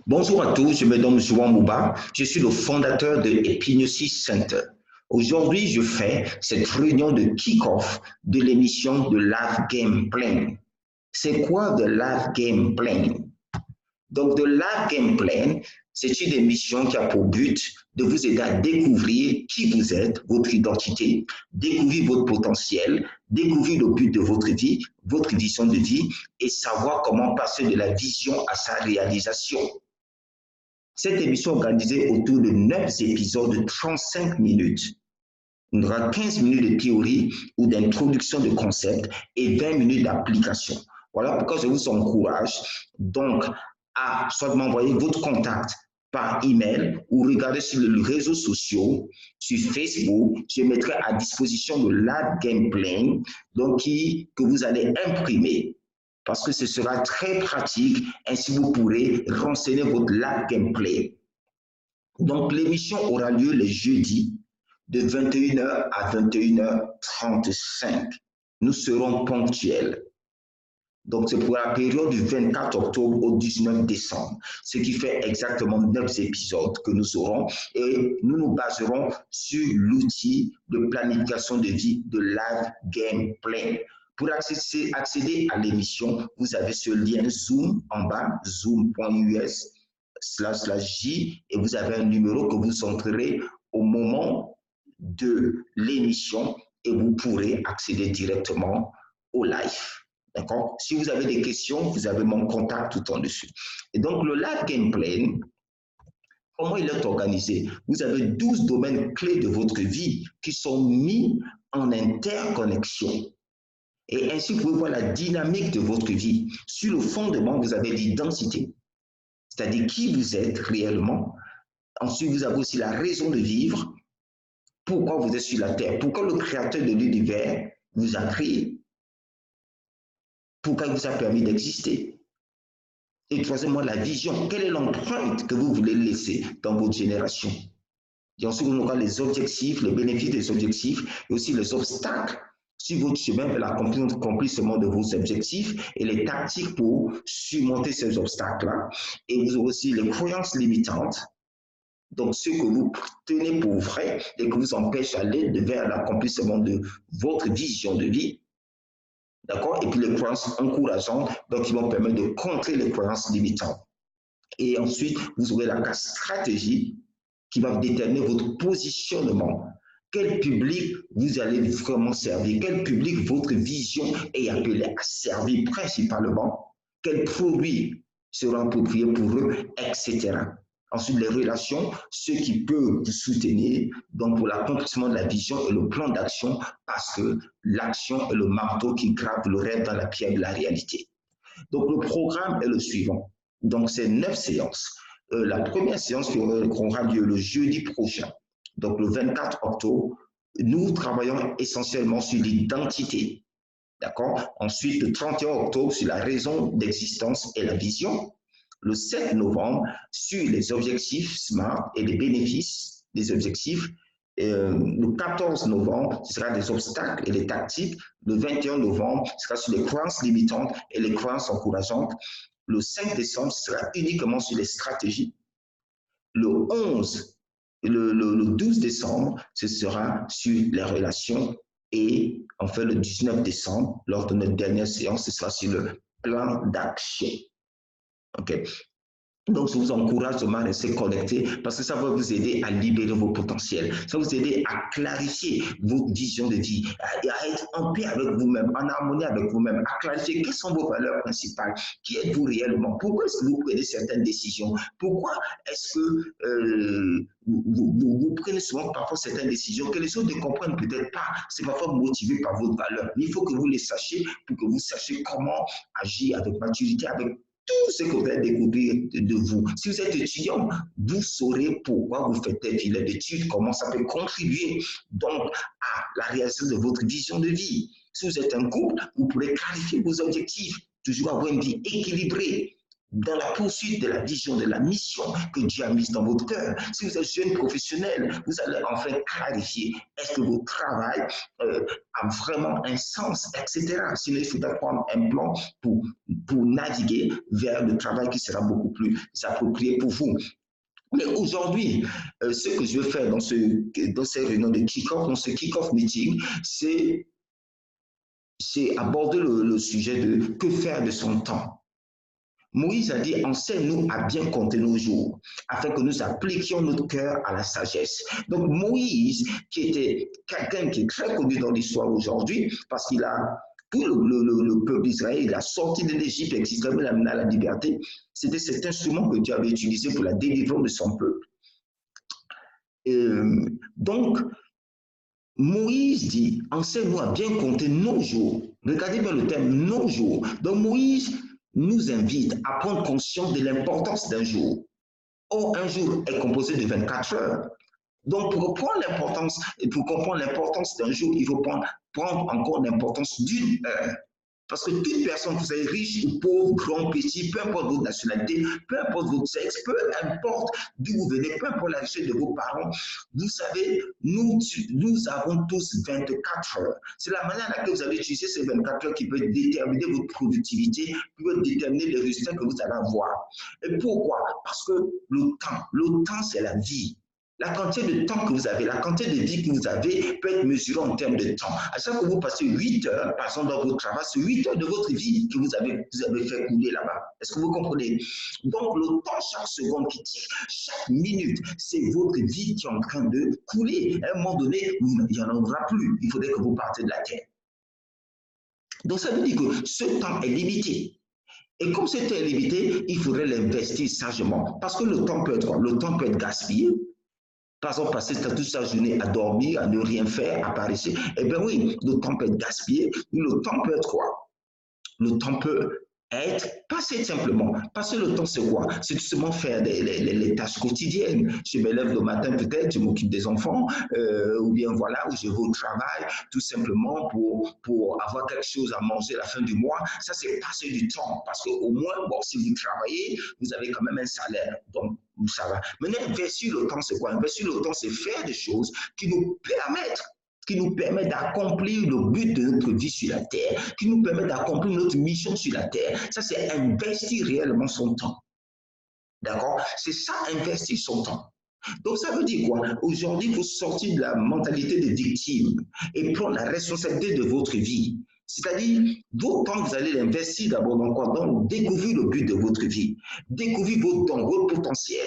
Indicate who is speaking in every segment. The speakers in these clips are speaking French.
Speaker 1: Bonjour à tous, je me nomme Jouan Mouba, je suis le fondateur de Epignosis Center. Aujourd'hui, je fais cette réunion de kick-off de l'émission de Live Game Plan. C'est quoi de Live Game Plan? Donc, de Live Game Plan, c'est une émission qui a pour but de vous aider à découvrir qui vous êtes, votre identité, découvrir votre potentiel, découvrir le but de votre vie, votre vision de vie et savoir comment passer de la vision à sa réalisation. Cette émission est organisée autour de 9 épisodes de 35 minutes. Il y aura 15 minutes de théorie ou d'introduction de concepts et 20 minutes d'application. Voilà pourquoi je vous encourage donc à soit m'envoyer votre contact par email ou regarder sur les réseaux sociaux, sur Facebook. Je mettrai à disposition de Live Game Plan donc que vous allez imprimer parce que ce sera très pratique, ainsi vous pourrez renseigner votre Live Gameplay. Donc l'émission aura lieu les jeudis de 21h à 21h35. Nous serons ponctuels. Donc c'est pour la période du 24 octobre au 19 décembre, ce qui fait exactement 9 épisodes que nous aurons et nous nous baserons sur l'outil de planification de vie de Live Game Plan. Pour accéder à l'émission, vous avez ce lien Zoom en bas, zoom.us/j et vous avez un numéro que vous entrerez au moment de l'émission et vous pourrez accéder directement au live. D'accord? Si vous avez des questions, vous avez mon contact tout en dessus. Et donc, le Live Game Plan, comment il est organisé? Vous avez 12 domaines clés de votre vie qui sont mis en interconnexion. Et ainsi, vous pouvez voir la dynamique de votre vie. Sur le fondement, vous avez l'identité, c'est-à-dire qui vous êtes réellement. Ensuite, vous avez aussi la raison de vivre, pourquoi vous êtes sur la Terre, pourquoi le Créateur de l'univers vous a créé, pourquoi il vous a permis d'exister. Et troisièmement, la vision. Quelle est l'empreinte que vous voulez laisser dans votre génération? Et ensuite, on aura les objectifs, les bénéfices des objectifs et aussi les obstacles sur votre chemin vers l'accomplissement de vos objectifs et les tactiques pour surmonter ces obstacles-là. Et vous aurez aussi les croyances limitantes, donc ce que vous tenez pour vrai et que vous empêche d'aller vers l'accomplissement de votre vision de vie. D'accord? Et puis les croyances encourageantes, donc qui vont permettre de contrer les croyances limitantes. Et ensuite, vous aurez la stratégie qui va déterminer votre positionnement. Quel public vous allez vraiment servir? Quel public votre vision est appelée à servir principalement? Quels produits seront appropriés pour eux, etc. Ensuite, les relations, ceux qui peuvent vous soutenir donc pour l'accomplissement de la vision et le plan d'action, parce que l'action est le marteau qui grave le rêve dans la pierre de la réalité. Donc, le programme est le suivant. Donc, c'est 9 séances. La première séance qui aura lieu le jeudi prochain, donc le 24 octobre, nous travaillons essentiellement sur l'identité. D'accord? Ensuite, le 31 octobre, sur la raison d'existence et la vision. Le 7 novembre, sur les objectifs SMART et les bénéfices des objectifs. Le 14 novembre, ce sera des obstacles et des tactiques. Le 21 novembre, ce sera sur les croyances limitantes et les croyances encourageantes. Le 5 décembre, ce sera uniquement sur les stratégies. Le 12 décembre, ce sera sur les relations. Et enfin, le 19 décembre, lors de notre dernière séance, ce sera sur le plan d'action. OK. Donc, je vous encourage à rester connecté parce que ça va vous aider à libérer vos potentiels. Ça va vous aider à clarifier votre vision de vie, à être en paix avec vous-même, en harmonie avec vous-même, à clarifier quelles sont vos valeurs principales, qui êtes-vous réellement, pourquoi est-ce que vous prenez certaines décisions, pourquoi est-ce que vous prenez souvent parfois certaines décisions que les autres ne comprennent peut-être pas. C'est parfois motivé par votre valeur. Mais il faut que vous les sachiez pour que vous sachiez comment agir avec maturité, avec tout ce que vous allez découvrir de vous. Si vous êtes étudiant, vous saurez pourquoi vous faites des filets d'études, comment ça peut contribuer donc à la réalisation de votre vision de vie. Si vous êtes un couple, vous pourrez clarifier vos objectifs, toujours avoir une vie équilibrée. dans la poursuite de la vision, de la mission que Dieu a mise dans votre cœur. Si vous êtes jeune professionnel, vous allez enfin clarifier, est-ce que votre travail a vraiment un sens, etc. Sinon, il faudra prendre un plan pour naviguer vers le travail qui sera beaucoup plus approprié pour vous. Mais aujourd'hui, ce que je veux faire dans ces réunions de kick-off, dans ce kick-off meeting, c'est aborder le sujet de que faire de son temps. Moïse a dit, enseigne-nous à bien compter nos jours, afin que nous appliquions notre cœur à la sagesse. Donc Moïse, qui était quelqu'un qui est très connu dans l'histoire aujourd'hui, parce qu'il a, pour le peuple d'Israël, il a sorti de l'Égypte et qu'il a amené à la liberté, c'était cet instrument que Dieu avait utilisé pour la délivrance de son peuple. Donc, Moïse dit, enseigne-nous à bien compter nos jours. Regardez bien le terme, nos jours. Donc Moïse nous invite à prendre conscience de l'importance d'un jour. Or, un jour est composé de 24 heures. Donc, pour comprendre l'importance d'un jour, il faut prendre encore l'importance d'une heure. Parce que toute personne, que vous soyez riche ou pauvre, grand, petit, peu importe votre nationalité, peu importe votre sexe, peu importe d'où vous venez, peu importe la richesse de vos parents, vous savez, nous avons tous 24 heures. C'est la manière à laquelle vous allez utiliser ces 24 heures qui peut déterminer votre productivité, qui peut déterminer les résultats que vous allez avoir. Et pourquoi? Parce que le temps, c'est la vie. La quantité de temps que vous avez, la quantité de vie que vous avez peut être mesurée en termes de temps. À chaque fois que vous passez 8 heures, par exemple, dans votre travail, c'est 8 heures de votre vie que vous avez fait couler là-bas. Est-ce que vous comprenez? Donc, le temps, chaque seconde qui tire, chaque minute, c'est votre vie qui est en train de couler. À un moment donné, il n'y en aura plus. Il faudrait que vous partez de la terre. Donc, ça veut dire que ce temps est limité. Et comme ce temps est limité, il faudrait l'investir sagement. Parce que le temps peut être quoi? Le temps peut être gaspillé. Par exemple, passer toute sa journée à dormir, à ne rien faire, à paresser. Eh bien oui, le temps peut être gaspillé. Le temps peut être quoi? Le temps peut être passé simplement. Passer le temps, c'est quoi? C'est tout simplement faire les tâches quotidiennes. Je me lève le matin peut-être, je m'occupe des enfants, ou bien voilà, où je vais au travail, tout simplement pour avoir quelque chose à manger à la fin du mois. Ça, c'est passer du temps. Parce qu'au moins, bon, si vous travaillez, vous avez quand même un salaire. Donc, ça va. Maintenant, investir le temps, c'est quoi? Investir le temps, c'est faire des choses qui nous permettent d'accomplir le but de notre vie sur la terre, qui nous permettent d'accomplir notre mission sur la terre. Ça, c'est investir réellement son temps. D'accord? C'est ça, investir son temps. Donc, ça veut dire quoi? Aujourd'hui, il faut sortir de la mentalité de victime et prendre la responsabilité de votre vie. C'est-à-dire, votre temps, vous allez l'investir d'abord dans quoi? Donc, découvrir le but de votre vie. Découvrir votre temps, votre potentiel.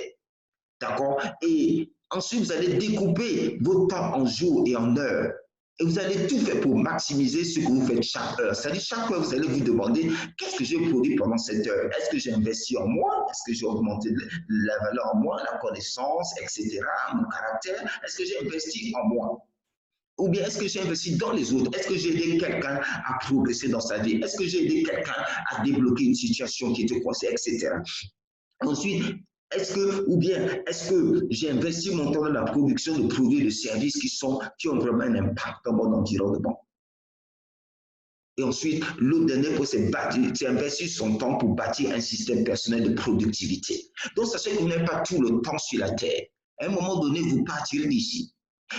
Speaker 1: D'accord? Et ensuite, vous allez découper votre temps en jours et en heures. Et vous allez tout faire pour maximiser ce que vous faites chaque heure. C'est-à-dire, chaque heure, vous allez vous demander, qu'est-ce que j'ai produit pendant cette heure? Est-ce que j'ai investi en moi? Est-ce que j'ai augmenté la valeur en moi, la connaissance, etc., mon caractère? Est-ce que j'ai investi en moi? Ou bien est-ce que j'ai investi dans les autres? Est-ce que j'ai aidé quelqu'un à progresser dans sa vie? Est-ce que j'ai aidé quelqu'un à débloquer une situation qui était coincée, etc.? Ensuite, est-ce que j'ai investi mon temps dans la production de produits et de services qui ont vraiment un impact dans mon environnement? Et ensuite, l'autre dernier point, c'est investir son temps pour bâtir un système personnel de productivité. Donc, sachez que vous n'avez pas tout le temps sur la terre. À un moment donné, vous partirez d'ici.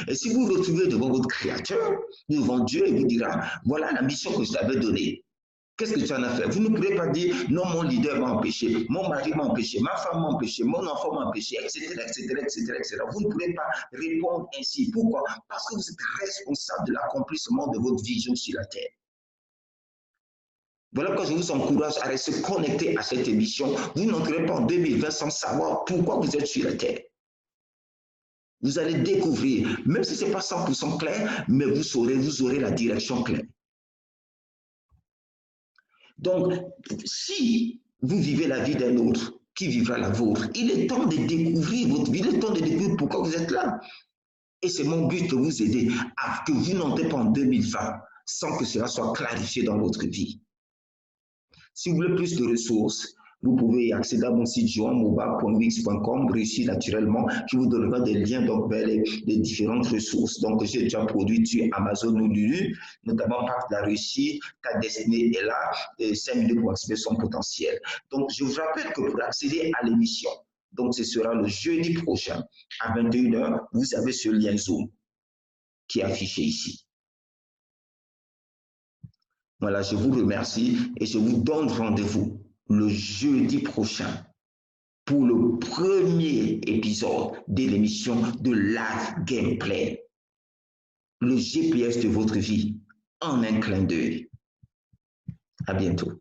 Speaker 1: Et si vous vous retrouvez devant votre Créateur, devant Dieu, il vous dira, voilà la mission que je t'avais donnée. Qu'est-ce que tu en as fait? Vous ne pourrez pas dire, non, mon leader m'a empêché, mon mari m'a empêché, ma femme m'a empêché, mon enfant m'a empêché, etc., etc., etc., etc. Vous ne pourrez pas répondre ainsi. Pourquoi? Parce que vous êtes responsable de l'accomplissement de votre vision sur la terre. Voilà pourquoi je vous encourage à rester connecté à cette émission. Vous n'entrez pas en 2020 sans savoir pourquoi vous êtes sur la terre. Vous allez découvrir, même si ce n'est pas 100% clair, mais vous aurez la direction claire. Donc, si vous vivez la vie d'un autre, qui vivra la vôtre, il est temps de découvrir votre vie, il est temps de découvrir pourquoi vous êtes là. Et c'est mon but de vous aider à que vous n'entrez pas en 2020 sans que cela soit clarifié dans votre vie. Si vous voulez plus de ressources, vous pouvez accéder à mon site joanmoba.wix.com, réussir naturellement, qui vous donnera des liens donc, vers les différentes ressources. Donc, j'ai déjà produit sur Amazon ou Lulu, notamment Pacte de la réussite, Ta destinée est là, et 5 minutes pour accéder son potentiel. Donc, je vous rappelle que pour accéder à l'émission, donc ce sera le jeudi prochain à 21h, vous avez ce lien Zoom qui est affiché ici. Voilà, je vous remercie et je vous donne rendez-vous le jeudi prochain pour le premier épisode de l'émission de Live Gameplay, le GPS de votre vie en un clin d'œil. À bientôt.